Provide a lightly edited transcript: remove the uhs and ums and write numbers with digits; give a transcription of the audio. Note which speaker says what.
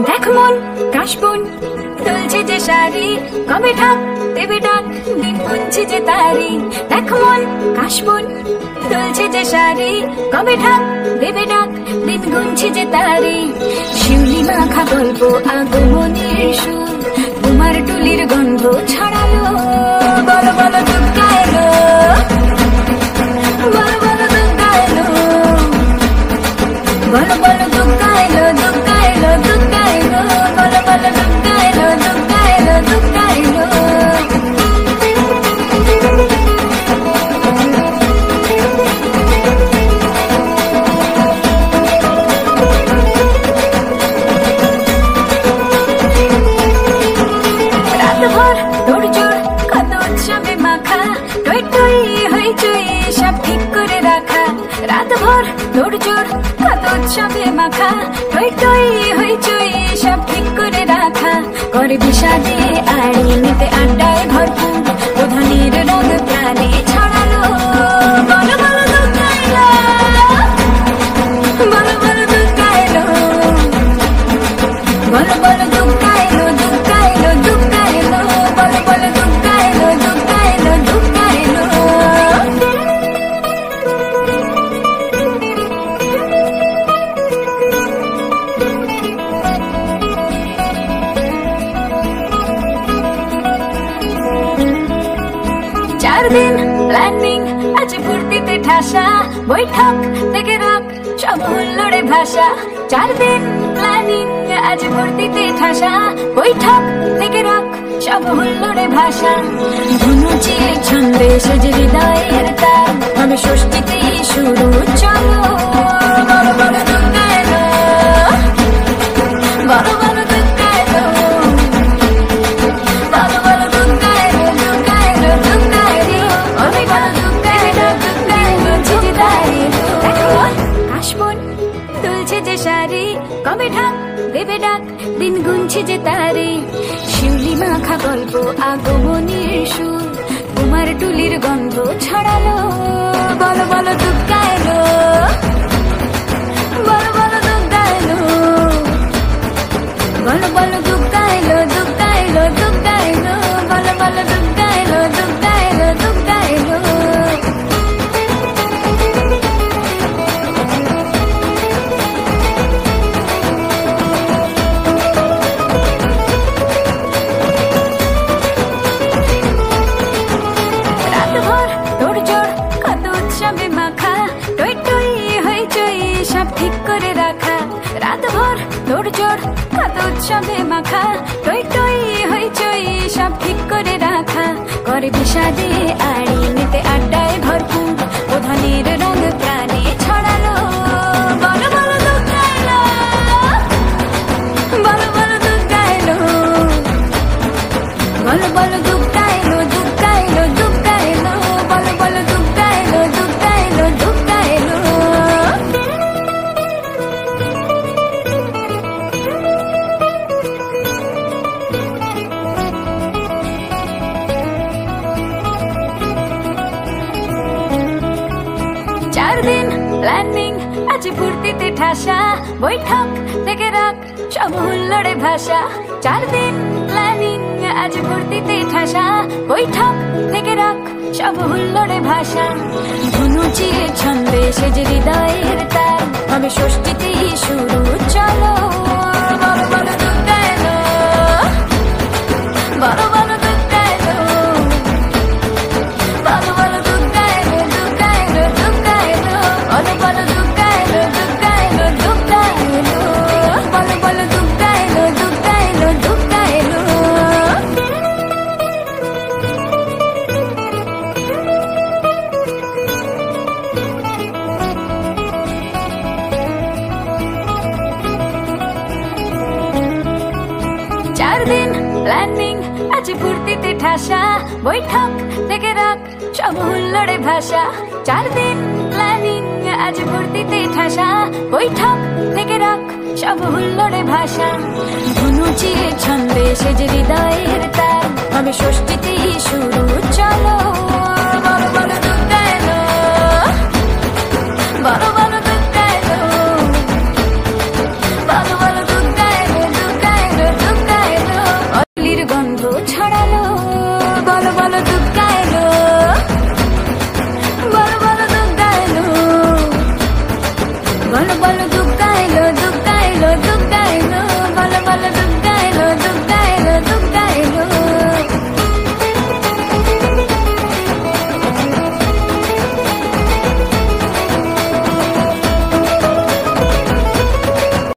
Speaker 1: দেখ মন কাশবন তুলছে যে শাড়ি, কবে ঢাক দেবে ডাক, দিন গুনছে যে তারি। দেখ মন কাশবন তুলছে যে শাড়ি, কবে ঢাক দেবে ডাক, দিন গুনছে যে তারি। শিউলি মাখা গল্প আগমনের সুর, তোমার টুলির গন্ধ ছড়ালো। বলো বলো দুর্গা এলো, বলো বলো দুর্গা এলো, বলো বলো দুর্গা এলো, দুর্গা এলো, দুর্গা এলো, বলো বলো দুর্গা এলো, দুর্গা এলো, দুর্গা এলো। রাতভর তোড়জোড় কত উৎসবে মাখা, টই টই হইচই সব ঠিক করে রাখা। রাতভর তোড়জোড় কত উৎসবে মাখা, টই টই হইচই সব ঠিক করে রাখা। করে বিষাদে আড়ি নিতে আড্ডায় ভরপুর, প্রধানের রঙ প্রাণে ছড়ালো। বলো বলো দুর্গা এলো, বলো বলো দুর্গা এলো, বলো বলো দুর্গা এলো, দুর্গা এলো, দুর্গা এলো, বলো বলো দুর্গা এলো, দুর্গা এলো, দুর্গা এলো। 4 দিন প্ল্যানিং আছে ফুর্তিতে ঠাসা, বৈঠক থেকে রাখ সব হুল্লোড়ে ভাষা। 4 দিন প্ল্যানিং আছে ফুর্তিতে ঠাসা, বৈঠক থেকে রাখ সব হুল্লোড়ে ভাষা। ধনুচির ছন্দে সেজে হৃদয়ের তার, হবে ষষ্ঠীতে শুরু চলো। বলো বলো দুর্গা এলো, বলো বলো দুর্গা এলো, বলো বলো দুর্গা এলো, দুর্গা এলো, দুর্গা এলো, বলো বলো দুর্গা এলো, দুর্গা এলো, ঝিঝি দাঁড়িয়ে। দেখো কাশবন তুলছে যে শাড়ি, কবে ঢাক দেবে ডাক, দিন গুনছে যে তারি। শিউলি মাখা গল্প আগমনের সুর, তোমার টুলির গন্ধ ছড়ালো। বলো বলো দুর্গা এলো, বলো বলো দুর্গা এলো, বলো বলো দুর্গা এলো, দুর্গা এলো, দুর্গা এলো, বলো বলো দুর্গা এলো, দুর্গা এলো, দুর্গা এলো। রাতভর তোড়জোড় কত উৎসবে মাখা, টই টই হইচই সব ঠিক করে রাখা। রাতভর তোড়জোড় কত উৎসবে মাখা, টই টই হইচই সব ঠিক করে রাখা। করে বিষাদে আড়ি নিতে আড্ডায় ভরপুর, প্রধানের রঙ প্রাণে ছড়ালো। বলো বলো দুর্গা এলো, বলো বলো দুর্গা এলো, বলো বলো দুর্গা এলো, দুর্গা এলো, দুর্গা এলো, বলো বলো দুর্গা এলো, দুর্গা এলো, দুর্গা এলো। 4 দিন প্ল্যানিং আছে ফুর্তিতে ঠাসা, বৈঠক থেকে রাখ সব হুল্লোড়ে ভাষা। 4 দিন প্ল্যানিং আছে ফুর্তিতে ঠাসা, বৈঠক থেকে রাখ সব হুল্লোড়ে ভাষা। ধনুচির ছন্দে সেজে হৃদয়ের তার, হবে ষষ্ঠীতে শুরু চলো। বলো বলো দুর্গা এলো, বলো বলো দুর্গা এলো, বলো বলো দুর্গা এলো, দুর্গা এলো, দুর্গা এলো, বলো বলো দুর্গা এলো, দুর্গা এলো, দুর্গা এলো, বলো বলো দুর্গা এলো, দুর্গা এলো, দুর্গা এলো। 4 দিন প্ল্যানিং আছে ফুর্তিতে ঠাসা, বৈঠক থেকে রাখ সব হুল্লোড়ে ভাষা। 4 দিন প্ল্যানিং আছে ফুর্তিতে ঠাসা, বৈঠক থেকে রাখ সব হুল্লোড়ে ভাষা। ধনুচির ছন্দে সেজে হৃদয়ের তার, হবে ষষ্ঠীতে শুরু চলো।